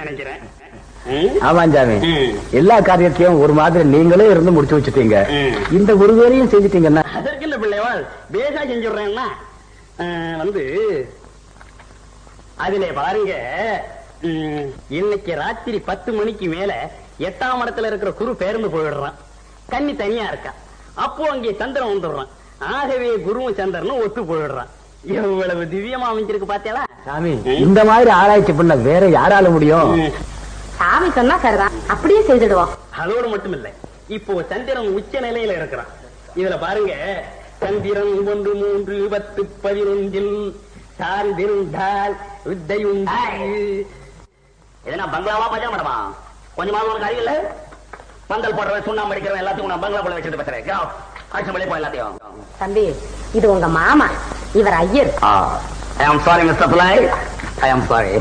நினைக்கிறேன். ஆமாஞ்சாமி, எல்லா காரியத்தையும் ஒரு மாதிரி நீங்களே இருந்து முடிச்சு வச்சுட்டீங்க. இந்த ஒரு வேலையும் செஞ்சுட்டீங்கன்னா அதற்கு இல்ல பிள்ளைவாள், பேசா செஞ்சுடுறேன்னா வந்து அதிலே பாருங்க. இன்னைக்கு ராத்திரி 10 மணிக்கு மேல 8ஆம் இடத்துல இருக்கிற குரு பேருந்து போயிடுறான். கன்னி தனியா இருக்கா. அப்போ அங்கே சந்திரன் வந்துடுறான். ஆகவே குருவும் சந்திரனும் ஒத்து போயிடுறான். எவ்வளவு திவ்யமா அமைஞ்சிருக்கு பாத்தியாளா? சாமி, இந்த மாதிரி ஆராய்ச்சி பண்ண வேற யாரால முடியும்? சாமி சொன்னா சரிதான், அப்படியே செய்துடுவோம். அதோடு மட்டும் இல்ல, இப்போ சந்திரன் உச்ச நிலையில இருக்கிறான். இதுல பாருங்க, சந்திரன் 1, 3, 10, 11 சார்ந்திருந்தால் வித்தையுண்டு. எதனா பங்களாவா பஜா மேடமா? கொஞ்சமாவது ஒரு காரியம் இல்ல. பந்தல் போடுறவன், சுண்ணாம்பு அடிக்கிறவன் எல்லாத்தையும் நான் பங்களா போல வச்சுட்டு பேசுறேன். வெளியே போ எல்லாத்தையும். தம்பி, இது உங்க மாமா, இவர் Iyer. I am sorry, Mr. Fly. I am sorry.